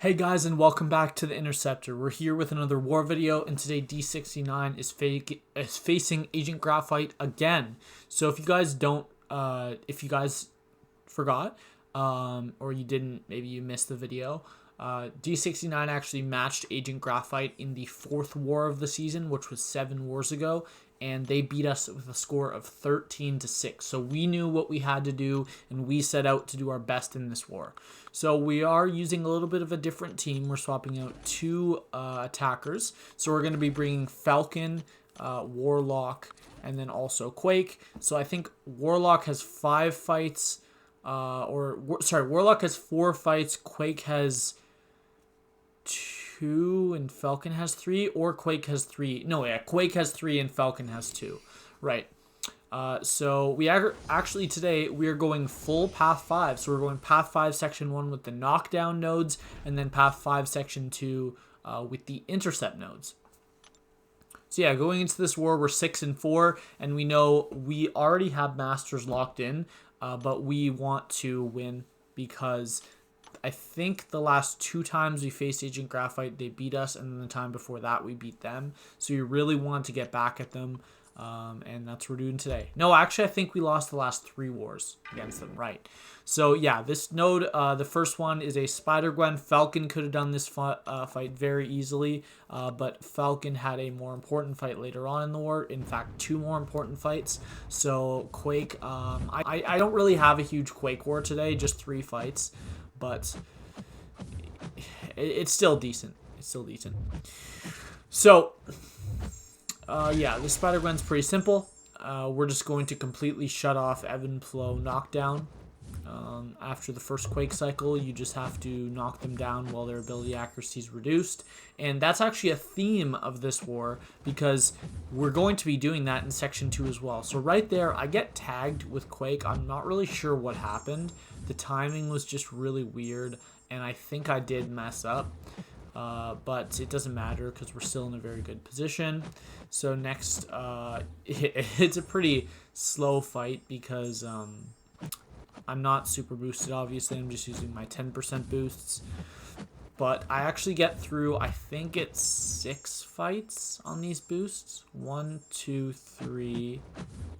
Hey guys, and welcome back to the Interceptor. We're here with another war video, and today D69 is facing Agent Graphite again. So if you guys forgot, or you didn't, maybe you missed the video, D69 actually matched Agent Graphite in the 4th war of the season, which was 7 wars ago, and they beat us with a score of 13-6. So we knew what we had to do, and we set out to do our best in this war. So we are using a little bit of a different team. We're swapping out 2 attackers. So we're going to be bringing Falcon, Warlock, and then also Quake. So I think Warlock has 5 fights, Warlock has 4 fights, Quake has 2, and Falcon has 3, or Quake has 3. No, yeah, Quake has 3 and Falcon has 2. Right. So we actually today we are going full Path 5. So we're going Path 5 Section 1 with the knockdown nodes, and then Path 5 Section 2 with the intercept nodes. So yeah, going into this war, we're 6-4, and we know we already have Masters locked in, but we want to win because I think the last 2 times we faced Agent Graphite, they beat us, and then the time before that, we beat them. So you really want to get back at them, and that's what we're doing today. No, actually, I think we lost the last 3 wars against them, right? So yeah, this node, the first one is a SpiderGwen. Falcon could have done this fight very easily, but Falcon had a more important fight later on in the war. In fact, 2 more important fights. So Quake, I don't really have a huge Quake war today, just 3 fights. But it's still decent. It's still decent. So, yeah, the SpiderGwen's pretty simple. We're just going to completely shut off ebb and flow knockdown. After the first Quake cycle, you just have to knock them down while their ability accuracy is reduced. And that's actually a theme of this war, because we're going to be doing that in Section 2 as well. So right there, I get tagged with Quake. I'm not really sure what happened. The timing was just really weird, and I think I did mess up. But it doesn't matter because we're still in a very good position. So next, it's a pretty slow fight because I'm not super boosted, obviously. I'm just using my 10% boosts. But I actually get through, I think it's 6 fights on these boosts. 1, 2, 3,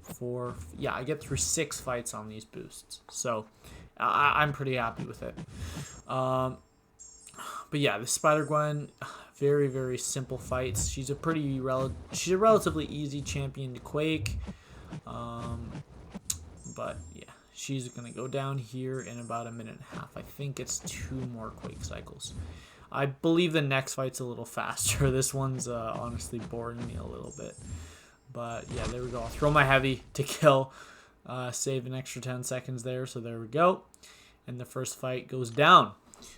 4. Yeah, I get through 6 fights on these boosts. So I'm pretty happy with it. But yeah, the SpiderGwen, very, very simple fights. She's a relatively easy champion to Quake. But yeah, she's going to go down here in about a minute and a half. I think it's 2 more Quake cycles. I believe the next fight's a little faster. This one's honestly boring me a little bit. But yeah, there we go. I'll throw my heavy to kill. Save an extra 10 seconds there. So there we go. And the first fight goes down.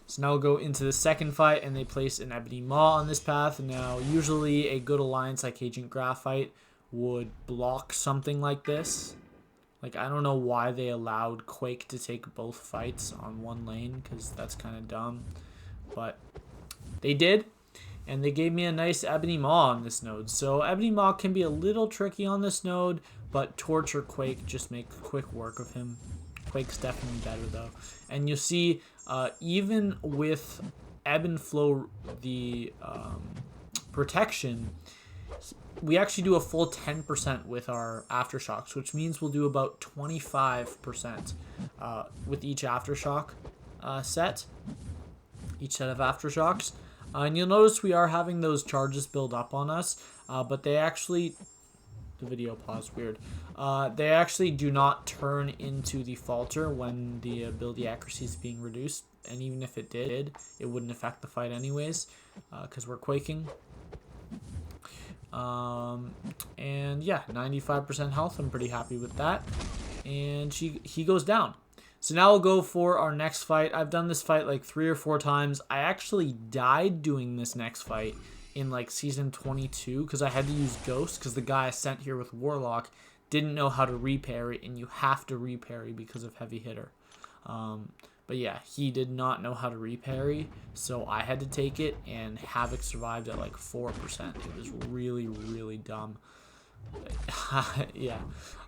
So now we'll go into the second fight, and they place an Ebony Maw on this path. Now, usually a good alliance like Agent Graphite would block something like this. Like, I don't know why they allowed Quake to take both fights on one lane, because that's kind of dumb. But they did, and they gave me a nice Ebony Maw on this node. So Ebony Maw can be a little tricky on this node, but Torch or Quake just make quick work of him. Quake's definitely better, though. And you'll see, even with ebb and flow, the protection, we actually do a full 10% with our aftershocks, which means we'll do about 25% with each aftershock set, each set of aftershocks. And you'll notice we are having those charges build up on us, but they actually... The video paused weird. They actually do not turn into the falter when the ability accuracy is being reduced, and even if it did, it wouldn't affect the fight anyways, because we're quaking. And yeah, 95% health. I'm pretty happy with that. And he goes down. So now we'll go for our next fight. I've done this fight like 3 or 4 times. I actually died doing this next fight in like season 22 because I had to use Ghost because the guy I sent here with Warlock didn't know how to reparry, and you have to reparry because of heavy hitter. But yeah, he did not know how to reparry, so I had to take it, and Havok survived at like 4%. It was really, really dumb. Yeah.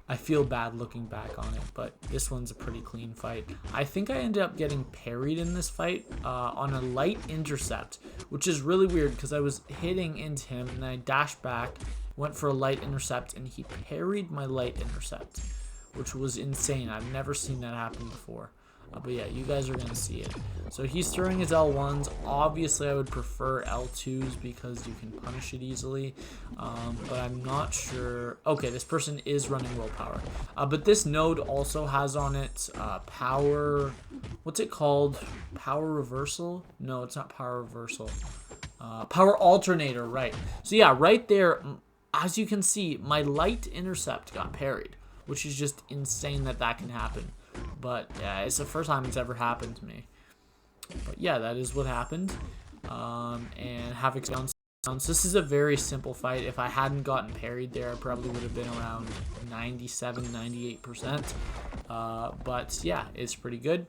I feel bad looking back on it, but this one's a pretty clean fight. I think I ended up getting parried in this fight on a light intercept, which is really weird because I was hitting into him and I dashed back, went for a light intercept, and he parried my light intercept, which was insane. I've never seen that happen before. But yeah, you guys are going to see it. So he's throwing his L1s. Obviously, I would prefer L2s because you can punish it easily. But I'm not sure. Okay, this person is running willpower. But this node also has on it power. What's it called? Power reversal? No, it's not power reversal. Power alternator, right. So yeah, right there, as you can see, my light intercept got parried, which is just insane that that can happen. But yeah, it's the first time it's ever happened to me. But yeah, that is what happened. And Havok's down. So this is a very simple fight. If I hadn't gotten parried there, I probably would have been around 97, 98%. But yeah, it's pretty good.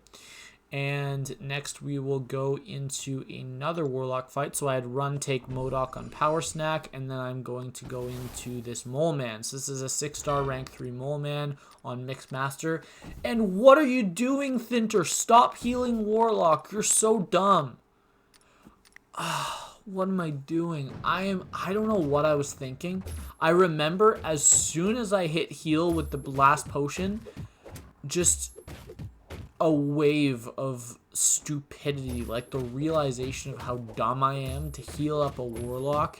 And next we will go into another Warlock fight. So I had run, take Modok on Power Snack, and then I'm going to go into this Moleman. So this is a 6-star rank 3 Moleman on Mixed Master. And what are you doing, Thinter? Stop healing Warlock. You're so dumb. What am I doing? I don't know what I was thinking. I remember as soon as I hit heal with the blast potion, just a wave of stupidity, like the realization of how dumb I am to heal up a Warlock.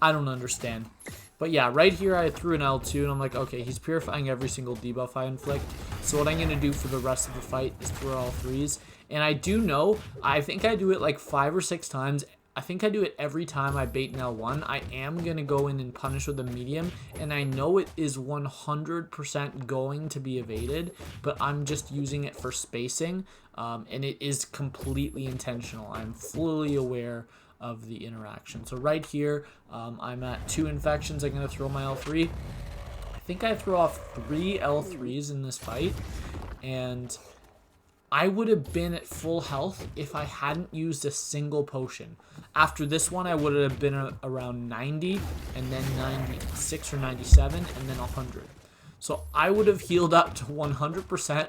I don't understand. But yeah, right here I threw an L2 and I'm like, okay, he's purifying every single debuff I inflict. So what I'm going to do for the rest of the fight is throw L3s. And I do know, I think I do it like 5 or 6 times. I think I do it every time I bait an L1. I am going to go in and punish with a medium, and I know it is 100% going to be evaded, but I'm just using it for spacing, and it is completely intentional. I'm fully aware of the interaction. So right here, I'm at 2 infections. I'm going to throw my L3. I think I throw off 3 L3s in this fight, and I would have been at full health if I hadn't used a single potion. After this one, I would have been around 90, and then 96 or 97, and then 100. So I would have healed up to 100%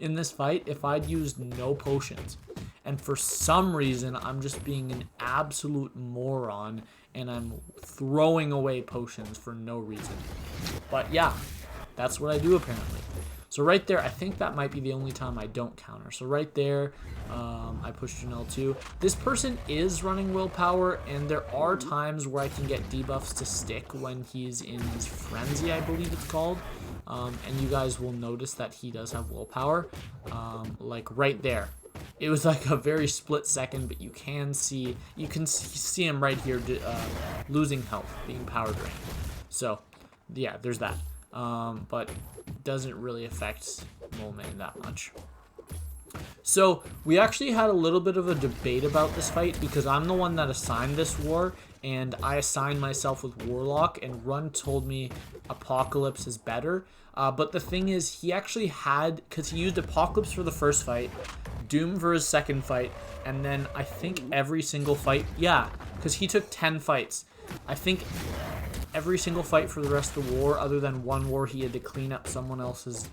in this fight if I'd used no potions. And for some reason, I'm just being an absolute moron, and I'm throwing away potions for no reason. But yeah, that's what I do apparently. So right there, I think that might be the only time I don't counter. So right there, I pushed an L2. This person is running willpower, and there are times where I can get debuffs to stick when he's in his frenzy, I believe it's called. And you guys will notice that he does have willpower, like right there. It was like a very split second, but you can see him right here losing health, being power drained. So yeah, there's that. But doesn't really affect Moleman that much. So we actually had a little bit of a debate about this fight because I'm the one that assigned this war, and I assigned myself with Warlock, and Run told me Apocalypse is better. But the thing is, he actually had, because he used Apocalypse for the first fight, Doom for his second fight, and then I think every single fight, yeah, because he took 10 fights. I think every single fight for the rest of the war, other than one war he had to clean up someone else's,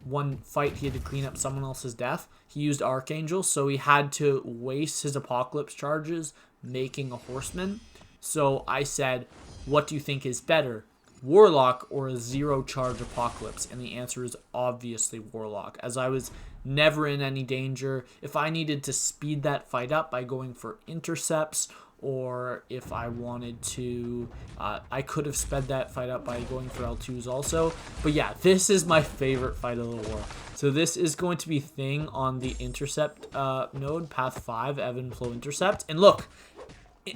one fight he had to clean up someone else's death, he used Archangel, so he had to waste his Apocalypse charges making a Horseman. So I said, what do you think is better, Warlock or a 0-charge Apocalypse? And the answer is obviously Warlock, as I was never in any danger. If I needed to speed that fight up by going for intercepts, or if I wanted to, I could have sped that fight up by going for L2s also. But yeah, this is my favorite fight of the war. So this is going to be Thing on the intercept node, path 5, Ebb and Flow intercept. And look,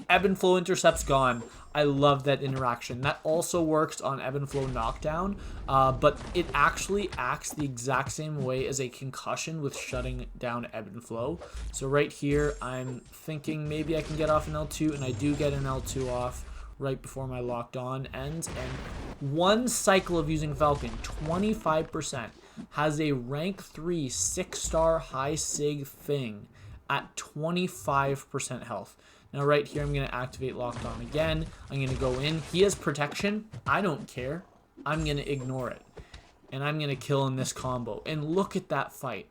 Ebb and Flow intercept's gone. I love that interaction. That also works on Ebb and Flow knockdown, but it actually acts the exact same way as a concussion with shutting down Ebb and Flow. So right here, I'm thinking maybe I can get off an L2, and I do get an L2 off right before my locked on ends. And one cycle of using Falcon, 25%, has a rank 3 6-star high sig Thing at 25% health. Now right here, I'm going to activate Locked On again. I'm going to go in. He has protection. I don't care. I'm going to ignore it. And I'm going to kill in this combo. And look at that fight.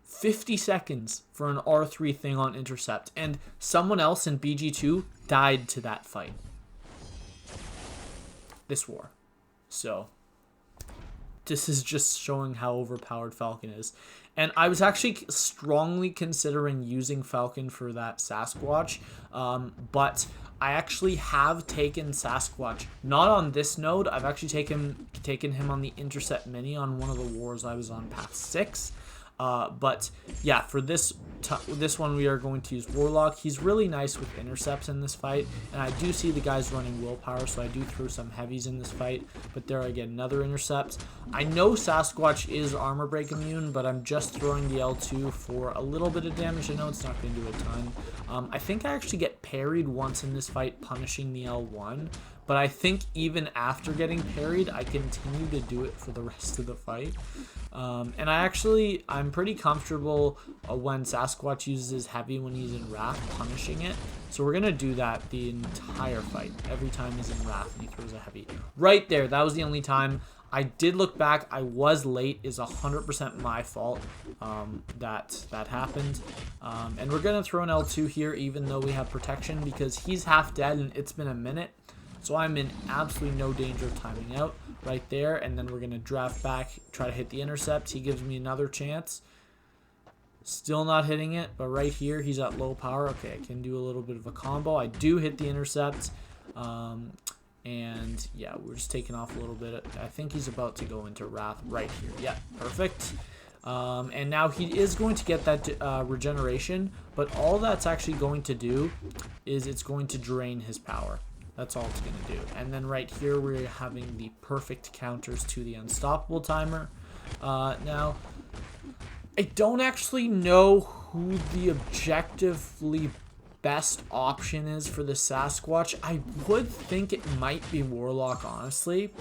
50 seconds for an R3 thing on intercept. And someone else in BG2 died to that fight. This war. So, this is just showing how overpowered Falcon is. And I was actually strongly considering using Falcon for that Sasquatch. But I actually have taken Sasquatch. Not on this node. I've actually taken him on the Intercept Mini on one of the wars I was on Path 6. But yeah, for this one we are going to use Warlock. He's really nice with intercepts in this fight, and I do see the guys running willpower, so I do throw some heavies in this fight. But there I get another intercept. I know Sasquatch is armor break immune, but I'm just throwing the L2 for a little bit of damage. I know it's not going to do a ton. I think I actually get parried once in this fight, punishing the L1. But I think even after getting parried, I continue to do it for the rest of the fight. And I'm pretty comfortable when Sasquatch uses his heavy when he's in Wrath, punishing it. So we're going to do that the entire fight. Every time he's in Wrath and he throws a heavy. Right there, that was the only time. I did look back. I was late. Is 100% my fault that happened. And we're going to throw an L2 here, even though we have protection, because he's half dead and it's been a minute. So I'm in absolutely no danger of timing out right there. And then we're going to draft back, try to hit the intercept. He gives me another chance. Still not hitting it, but right here he's at low power. Okay, I can do a little bit of a combo. I do hit the intercept. And yeah, we're just taking off a little bit. I think he's about to go into Wrath right here. Yeah, perfect. And now he is going to get that regeneration, but all that's actually going to do is it's going to drain his power. That's all it's going to do. And then right here, we're having the perfect counters to the unstoppable timer. Now, I don't actually know who the objectively best option is for the Sasquatch. I would think it might be Warlock, honestly.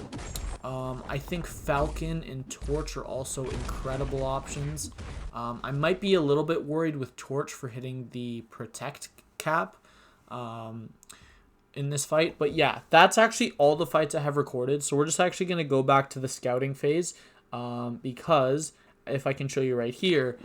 I think Falcon and Torch are also incredible options. I might be a little bit worried with Torch for hitting the Protect cap. In this fight, but yeah, that's actually all the fights I have recorded. So we're just actually going to go back to the scouting phase, because if I can show you right here,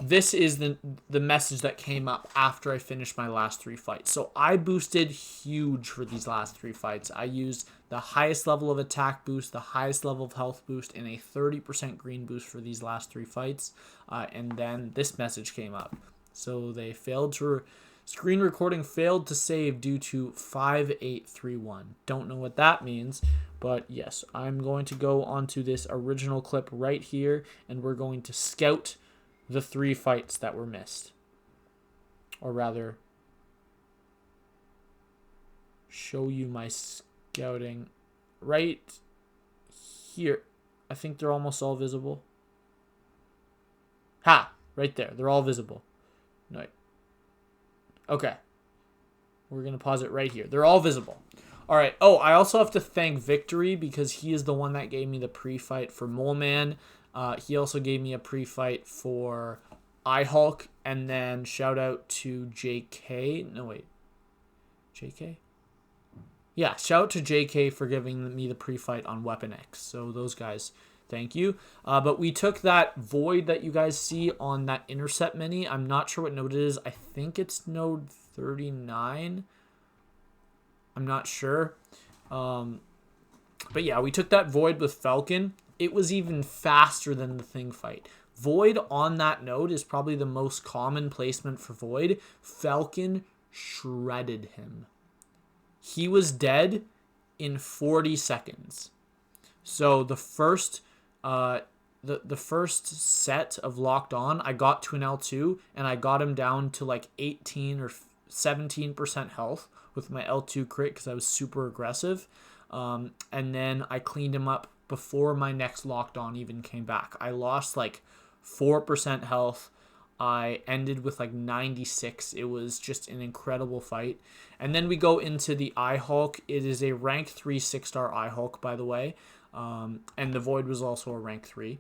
this is the message that came up after I finished my last 3 fights. So I boosted huge for these last 3 fights. I used the highest level of attack boost, the highest level of health boost, and a 30% green boost for these last 3 fights. And then this message came up. So they failed to screen recording failed to save due to 5831. Don't know what that means, but yes, I'm going to go onto this original clip right here, and we're going to scout the 3 fights that were missed. Or rather, show you my scouting right here. I think they're almost all visible. Ha! Right there. They're all visible. No. Okay. We're going to pause it right here. They're all visible. All right. Oh, I also have to thank Victory because he is the one that gave me the pre-fight for Moleman. He also gave me a pre-fight for iHulk. And then shout out to JK. No, wait. JK? Yeah, shout out to JK for giving me the pre-fight on Weapon X. So those guys, thank you. But we took that Void that you guys see on that Intercept Mini. I'm not sure what node it is. I think it's node 39. I'm not sure. But yeah, we took that Void with Falcon. It was even faster than the Thing fight. Void on that node is probably the most common placement for Void. Falcon shredded him. He was dead in 40 seconds. So the first the first set of Locked On, I got to an L2 and I got him down to like 18 or 17% health with my L2 crit because I was super aggressive. And then I cleaned him up before my next Locked On even came back. I lost like 4% health. I ended with like 96. It was just an incredible fight. And then we go into the iHulk. It is a rank 3 6-star iHulk, by the way. And the Void was also a rank 3.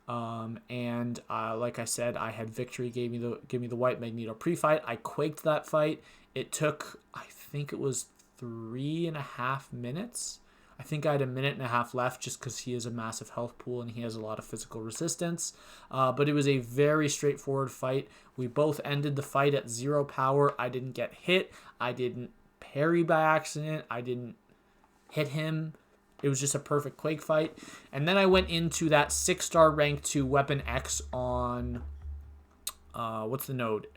Like I said, I had Victory give me the White Magneto pre-fight. I quaked that fight. It took, I think it was 3.5 minutes. I think I had a minute and a half left just because he has a massive health pool and he has a lot of physical resistance. But it was a very straightforward fight. We both ended the fight at 0 power. I didn't get hit. I didn't parry by accident. I didn't hit him. It was just a perfect Quake fight. And then I went into that 6-star rank 2 Weapon X on, what's the node?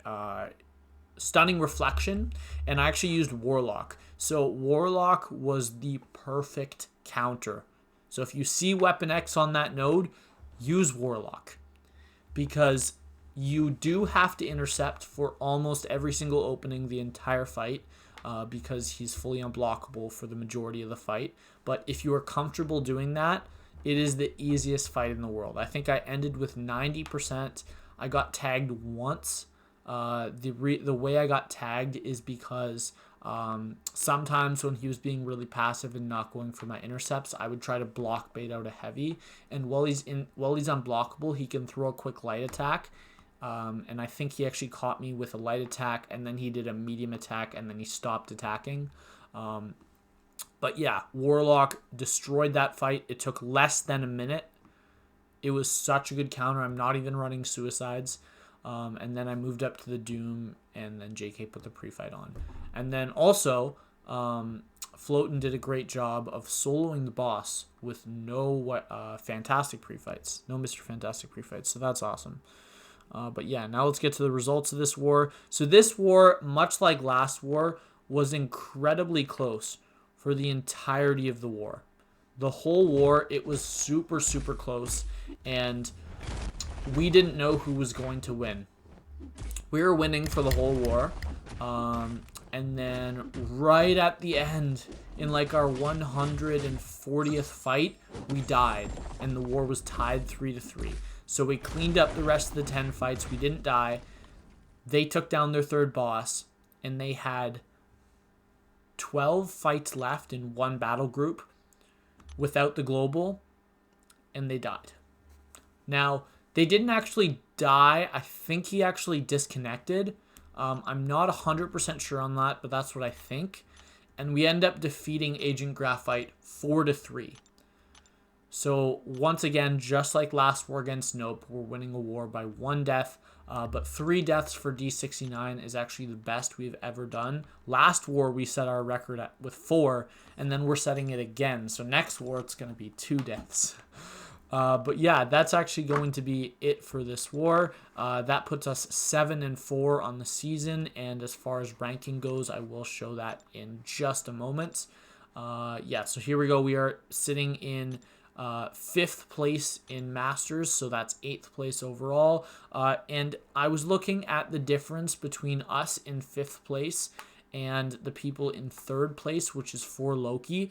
Stunning Reflection. And I actually used Warlock. So Warlock was the perfect counter. So if you see Weapon X on that node, use Warlock. Because you do have to intercept for almost every single opening the entire fight. Because he's fully unblockable for the majority of the fight. But if you are comfortable doing that, it is the easiest fight in the world. I think I ended with 90%. I got tagged once. The way I got tagged is because sometimes when he was being really passive and not going for my intercepts, I would try to block bait out a heavy. And while he's unblockable, he can throw a quick light attack. And I think he actually caught me with a light attack, and then he did a medium attack, and then he stopped attacking. But yeah, Warlock destroyed that fight. It took less than a minute. It was such a good counter. I'm not even running suicides. And then I moved up to the Doom, and then JK put the pre-fight on. And then also, Floatin did a great job of soloing the boss with no Fantastic pre-fights. No Mr. Fantastic pre-fights, so that's awesome. But yeah, now let's get to the results of this war. So this war, much like last war, was incredibly close for the entirety of the war. The whole war, it was super, super close, and we didn't know who was going to win. We were winning for the whole war, and then right at the end, in like our 140th fight, we died, and the war was tied 3-3. So we cleaned up the rest of the 10 fights. We didn't die. They took down their third boss, and they had 12 fights left in one battle group without the global, and they died. Now, they didn't actually die. I think he actually disconnected. I'm not 100% sure on that, but that's what I think. And we end up defeating Agent Graphite 4-3. So once again, just like last war against Nope, we're winning a war by 1 death. But 3 deaths for D69 is actually the best we've ever done. Last war, we set our record with 4, and then we're setting it again. So next war, it's going to be 2 deaths. But yeah, that's actually going to be it for this war. That puts us 7-4 on the season. And as far as ranking goes, I will show that in just a moment. Yeah, so here we go. We are sitting in 5th place in Masters, so that's 8th place overall. And I was looking at the difference between us in 5th place and the people in 3rd place, which is for Loki,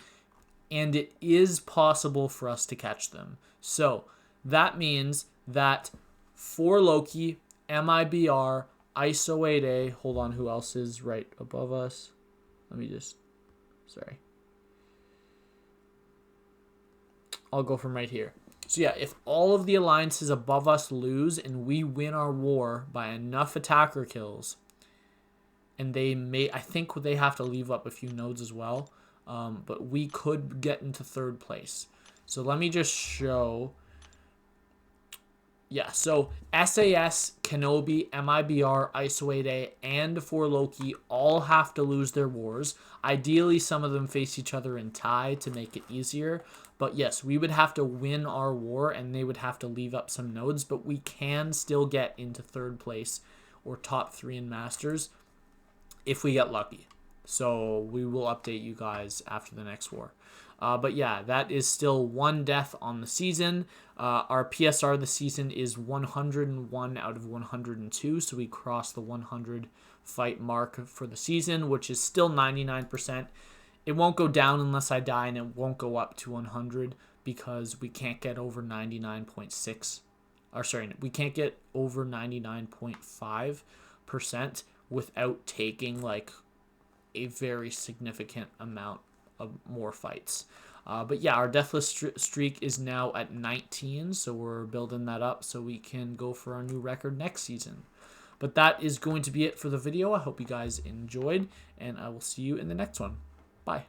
and it is possible for us to catch them. So that means that for Loki, MIBR, ISO 8A, hold on, who else is right above us? Let me just, sorry. I'll go from right here. So yeah, if all of the alliances above us lose and we win our war by enough attacker kills, and they may, I think they have to leave up a few nodes as well, but we could get into 3rd place. So let me just show. Yeah, so SAS, Kenobi, MIBR, ISO 8A, and for Loki all have to lose their wars. Ideally, some of them face each other in tie to make it easier. But yes, we would have to win our war, and they would have to leave up some nodes. But we can still get into 3rd place or top 3 in Masters if we get lucky. So we will update you guys after the next war. But yeah, that is still 1 death on the season. Our PSR this season is 101 out of 102, so we crossed the 100 fight mark for the season, which is still 99%. It won't go down unless I die, and it won't go up to 100 because we can't get over 99.6. Or sorry, we can't get over 99.5% without taking like a very significant amount of more fights. But yeah, our Deathless streak is now at 19, so we're building that up so we can go for our new record next season. But that is going to be it for the video. I hope you guys enjoyed, and I will see you in the next one. Bye.